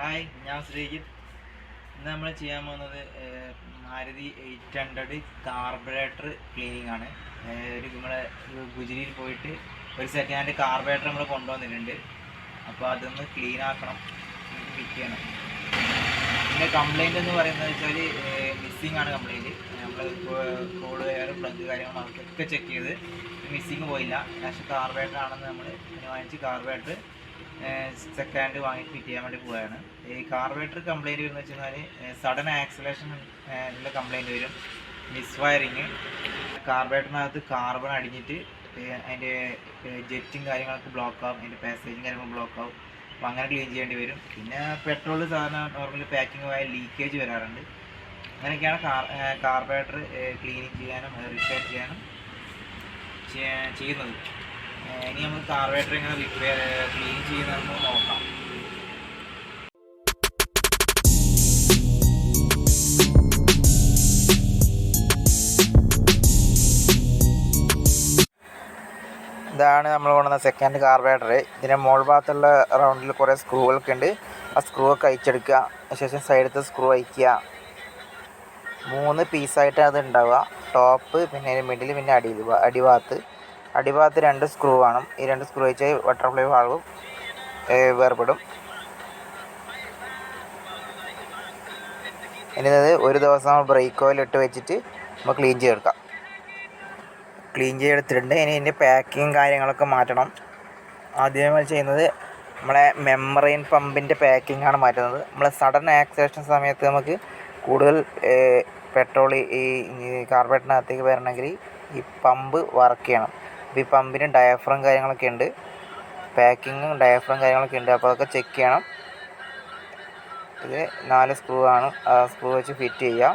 Hi, ഞാൻ ശ്രീജിത്ത്. ഇന്ന് നമ്മൾ ചെയ്യാൻ പോകുന്നത് മാരുതി 800 കാർബറേറ്റർ ക്ലീനിങ് ആണ്. നമ്മളെ ഗുജറിയിൽ പോയിട്ട് ഒരു സെക്കൻഡ് ഹാൻഡ് കാർബറേറ്റർ നമ്മൾ കൊണ്ടുവന്നിട്ടുണ്ട്. അപ്പോൾ അതൊന്ന് ക്ലീൻ ആക്കണം, ഫിറ്റ് ചെയ്യണം. പിന്നെ കംപ്ലൈൻറ്റ് എന്ന് പറയുന്നത് വെച്ചാൽ മിസ്സിങ് ആണ് കംപ്ലൈൻറ്റ്. നമ്മൾ കോഡ് വയറും പ്ലഗ് കാര്യങ്ങളും അതൊക്കെ ചെക്ക് ചെയ്ത് മിസ്സിങ് പോയില്ല. പക്ഷേ കാർബറേറ്റർ ആണെന്ന് നമ്മൾ വാങ്ങിച്ച് കാർബറേറ്റർ സെക്കൻഡ് ഹാൻഡ് വാങ്ങി ഫിറ്റ് ചെയ്യാൻ വേണ്ടി പോവുകയാണ്. ഈ കാർബറേറ്റർ കംപ്ലൈൻറ്റ് വരുന്നത് വെച്ച് കഴിഞ്ഞാൽ സഡൻ ആക്സിലേഷൻ ഉള്ള കംപ്ലൈൻറ്റ് വരും. മിസ് വയറിങ്, കാർബറേറ്ററിനകത്ത് കാർബൺ അടിഞ്ഞിട്ട് അതിൻ്റെ ജെറ്റും കാര്യങ്ങളൊക്കെ ബ്ലോക്ക് ആവും, അതിൻ്റെ പാസേജും കാര്യങ്ങളും ബ്ലോക്ക് ആവും. അപ്പോൾ അങ്ങനെ ക്ലീൻ ചെയ്യേണ്ടി വരും. പിന്നെ പെട്രോൾ സാധാരണ നോർമലി പാക്കിംഗ് പോയാൽ ലീക്കേജ് വരാറുണ്ട്. അങ്ങനെയൊക്കെയാണ് കാർബറേറ്റർ ക്ലീനിങ് ചെയ്യാനും റിപ്പയർ ചെയ്യാനും ചെയ്യുന്നത്. ഇനി നമുക്ക് കാർബറേറ്റർ എങ്ങനെ ക്ലീൻ ചെയ്യുന്നതെന്ന് നോക്കാം. ഇതാണ് നമ്മൾ കൊണ്ടുവന്ന സെക്കൻഡ് കാർബറേറ്റർ. ഇതിൻ്റെ മോൾ ഭാഗത്തുള്ള റൗണ്ടിൽ കുറേ സ്ക്രൂകളൊക്കെ ഉണ്ട്. ആ സ്ക്രൂ ഒക്കെ അയച്ചെടുക്കുക. അതിനുശേഷം സൈഡത്തെ സ്ക്രൂ അയക്കുക. 3 പീസായിട്ടാണ് അത് ഉണ്ടാവുക. ടോപ്പ്, പിന്നെ മിഡിൽ, പിന്നെ അടിഭാഗത്ത് 2 സ്ക്രൂ വേണം. ഈ 2 സ്ക്രൂ വെച്ചാൽ ബട്ടർഫ്ലൈ വാൾവും വേർപെടും. ഇനി അത് ഒരു ദിവസം ബ്രേക്ക് ഓയിൽ ഇട്ട് വെച്ചിട്ട് നമ്മൾ ക്ലീൻ ചെയ്തെടുക്കാം. ക്ലീൻ ചെയ്തെടുത്തിട്ടുണ്ട്. ഇനി ഇതിൻ്റെ പാക്കിങ് കാര്യങ്ങളൊക്കെ മാറ്റണം. ആദ്യമായി ചെയ്യുന്നത് നമ്മളെ മെമ്മറൈൻ പമ്പിൻ്റെ പാക്കിംഗ് ആണ് മാറ്റുന്നത്. നമ്മൾ സഡൻ ആക്സിലേഷൻ സമയത്ത് നമുക്ക് കൂടുതൽ പെട്രോൾ ഈ കാർബറേറ്ററിനകത്തേക്ക് വരണമെങ്കിൽ ഈ പമ്പ് വർക്ക് ചെയ്യണം. അപ്പോൾ ഈ പമ്പിന് ഡയഫ്രം കാര്യങ്ങളൊക്കെ ഉണ്ട്, പാക്കിങ്ങും ഡയഫ്രം കാര്യങ്ങളൊക്കെ ഉണ്ട്. അപ്പോൾ അതൊക്കെ ചെക്ക് ചെയ്യണം. ഇത് 4 സ്ക്രൂ ആണ്. ആ സ്ക്രൂ വെച്ച് ഫിറ്റ് ചെയ്യാം.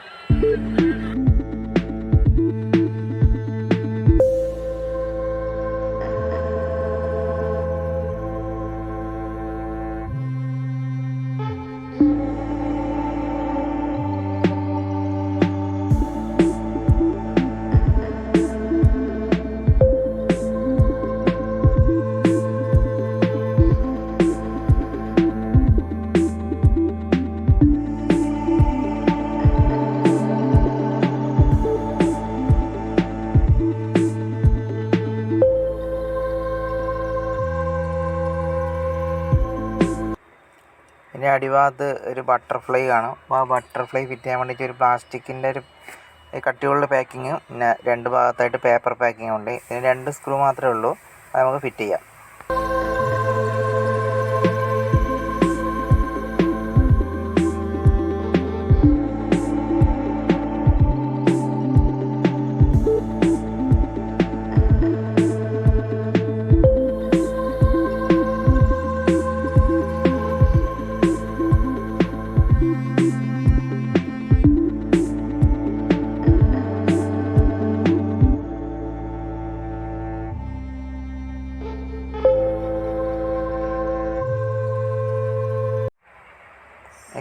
ഇനി അടിഭാഗത്ത് ഒരു ബട്ടർഫ്ലൈ കാണും. അപ്പോൾ ആ ബട്ടർഫ്ലൈ ഫിറ്റ് ചെയ്യാൻ വേണ്ടിയിട്ട് ഒരു പ്ലാസ്റ്റിക്കിൻ്റെ ഒരു കട്ടിയുള്ള പാക്കിങ്, പിന്നെ 2 ഭാഗത്തായിട്ട് പേപ്പർ പാക്കിങ് ഉണ്ട്. ഇതിന് 2 സ്ക്രൂ മാത്രമേ ഉള്ളൂ. അത് നമുക്ക് ഫിറ്റ് ചെയ്യാം.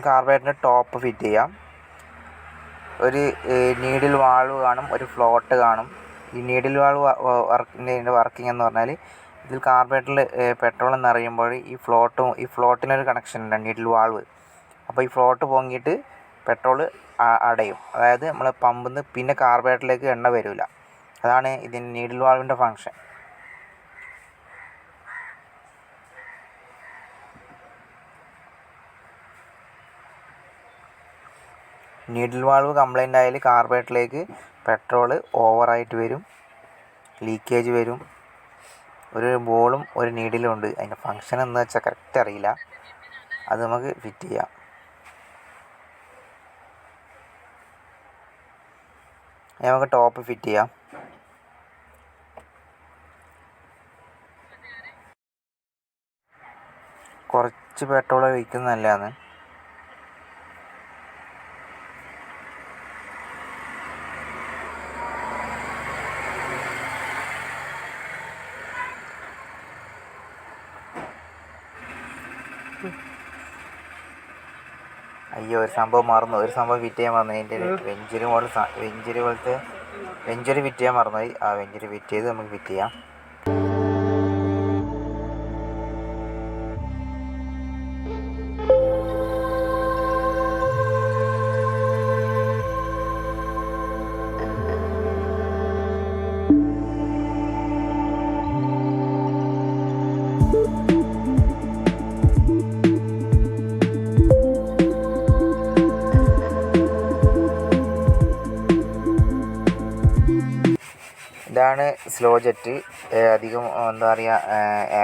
കാർബറേറ്ററിൻ്റെ ടോപ്പ് ഫിറ്റ് ചെയ്യാം. ഒരു നീഡിൽ വാൾവ് കാണും, ഒരു ഫ്ലോട്ട് കാണും. ഈ നീഡിൽ വാൾവ് വർക്കിംഗ് എന്ന് പറഞ്ഞാൽ ഇതിൽ കാർബറേറ്ററിൽ പെട്രോൾ നിറയുമ്പോൾ ഈ ഫ്ലോട്ടിനൊരു കണക്ഷൻ ഉണ്ട്, നീഡിൽ വാൾവ്. അപ്പോൾ ഈ ഫ്ലോട്ട് പൊങ്ങിയിട്ട് പെട്രോൾ അടയും. അതായത് നമ്മൾ പമ്പിൽ നിന്ന് പിന്നെ കാർബറേറ്ററിലേക്ക് എണ്ണ വരില്ല. അതാണ് ഇതിൻ്റെ നീഡിൽ വാൾവിൻ്റെ ഫങ്ഷൻ. നീഡിൽ വാൾവ് കംപ്ലൈൻ്റ് ആയാൽ കാർബറേറ്ററിലേക്ക് പെട്രോൾ ഓവറായിട്ട് വരും, ലീക്കേജ് വരും. ഒരു ബോളും ഒരു നീഡിലും ഉണ്ട്. അതിൻ്റെ ഫങ്ഷൻ എന്ന് വെച്ചാൽ കറക്റ്റ് അറിയില്ല. അത് നമുക്ക് ഫിറ്റ് ചെയ്യാം. നമുക്ക് ടോപ്പ് ഫിറ്റ് ചെയ്യാം. കുറച്ച് പെട്രോൾ ഒഴിക്കുന്നത് നല്ലതാണ്. അയ്യോ, ഒരു സംഭവം ഫിറ്റ് ചെയ്യാൻ മറന്നു. അതിൻ്റെ വെഞ്ചുരി ഫിറ്റ് ചെയ്യാൻ മറന്നുപോയി. ആ വെഞ്ചുരി ഫിറ്റ് ചെയ്ത് നമുക്ക് ഫിറ്റ് ചെയ്യാം. ഇതാണ് സ്ലോ ജെറ്റ്. അധികം എന്താ പറയുക,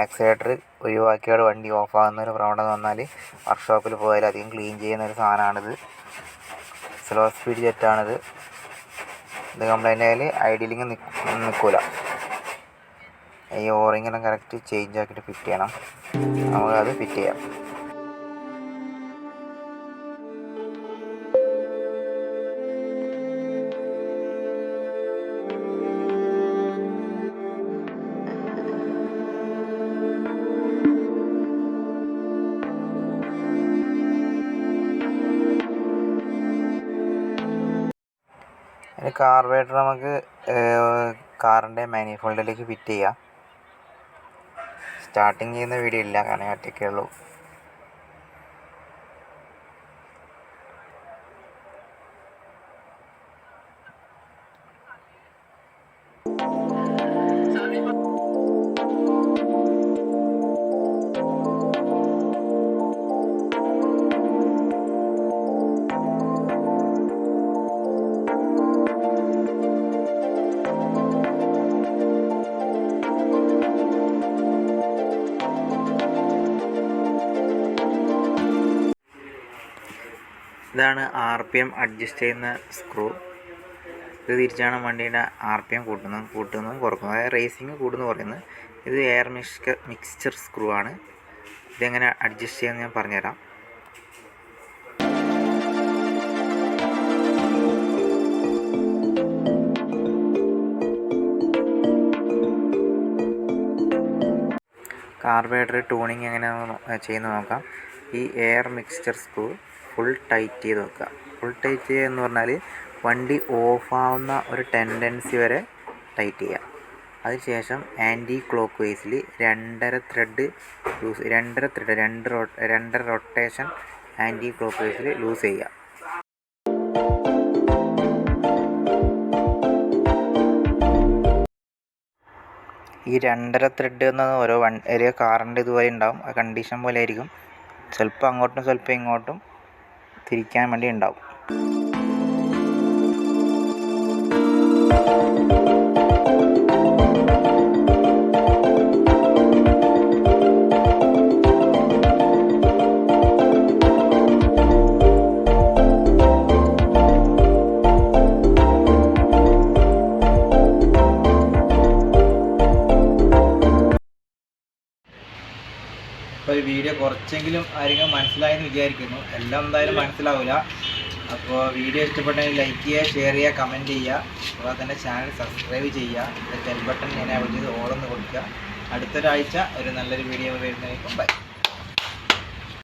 ആക്സിലേറ്റർ ഒഴിവാക്കിയാൽ വണ്ടി ഓഫാകുന്ന ഒരു പ്രവണത വന്നാൽ വർക്ക്ഷോപ്പിൽ പോയാൽ അധികം ക്ലീൻ ചെയ്യുന്ന ഒരു സാധനമാണിത്. Slow speed ജെറ്റാണിത്. ഇത് കംപ്ലൈൻ്റ് ആയാൽ ഐഡിയലിങ് നിൽക്കില്ല. ഈ ഓറിങ്ങെല്ലാം കറക്റ്റ് ചേഞ്ച് ആക്കിയിട്ട് ഫിറ്റ് ചെയ്യണം. നമുക്കത് ഫിറ്റ് ചെയ്യാം. കാർബറേറ്റർ നമുക്ക് കാറിൻ്റെ മാനിഫോൾഡിലേക്ക് ഫിറ്റ് ചെയ്യാം. സ്റ്റാർട്ടിങ് ചെയ്യുന്ന വീഡിയോ ഇല്ല, കാരണം ഒറ്റയ്ക്കേ ഉള്ളൂ. ഇതാണ് RPM അഡ്ജസ്റ്റ് ചെയ്യുന്ന സ്ക്രൂ. ഇത് തിരിച്ചാണ് വണ്ടിയുടെ RPM കൂട്ടുന്നതും കുറക്കുന്നത്. അതായത് റേസിങ് കൂടുന്നു പറയുന്നത്. ഇത് എയർ മിക്സ്ചർ സ്ക്രൂ ആണ്. ഇതെങ്ങനെ അഡ്ജസ്റ്റ് ചെയ്യാമെന്ന് ഞാൻ പറഞ്ഞുതരാം. കാർബറേറ്റർ ട്യൂണിങ് എങ്ങനെയാണെന്ന് ചെയ്യുന്നത് നോക്കാം. ഈ air mixture screw full tight ചെയ്ത് വെക്കുക. ഫുൾ ടൈറ്റ് ചെയ്യുക എന്ന് പറഞ്ഞാൽ വണ്ടി ഓഫാവുന്ന ഒരു ടെൻഡൻസി വരെ ടൈറ്റ് ചെയ്യുക. അതിനുശേഷം ആൻറ്റി ക്ലോക്ക് വൈസിൽ രണ്ടര റൊട്ടേഷൻ ആൻറ്റി ക്ലോക്ക് വൈസിൽ ലൂസ് ചെയ്യുക. ഈ 2.5 ത്രെഡ് എന്നത് ഓരോ കാറിൻ്റെ ഇതുപോലെ ഉണ്ടാവും. ആ കണ്ടീഷൻ പോലെ ആയിരിക്കും. ചിലപ്പോൾ അങ്ങോട്ടും ചിലപ്പോൾ ഇങ്ങോട്ടും തിരിക്കാൻ വേണ്ടി ഉണ്ടാവും. അപ്പോൾ ഈ വീഡിയോ കുറച്ചെങ്കിലും ആരെങ്കിലും മനസ്സിലായെന്ന് വിചാരിക്കുന്നു. എല്ലാം എന്തായാലും മനസ്സിലാവില്ല. അപ്പോൾ വീഡിയോ ഇഷ്ടപ്പെട്ടെങ്കിൽ ലൈക്ക് ചെയ്യുക, ഷെയർ ചെയ്യുക, കമൻറ്റ് ചെയ്യുക. അതുപോലെ തന്നെ ചാനൽ സബ്സ്ക്രൈബ് ചെയ്യുക. ബെൽ ബട്ടൺ എനേബിൾ ചെയ്ത് ഓളൊന്ന് കൊടുക്കുക. അടുത്തൊരാഴ്ച ഒരു നല്ലൊരു വീഡിയോ വരുന്നതിനും ബൈ.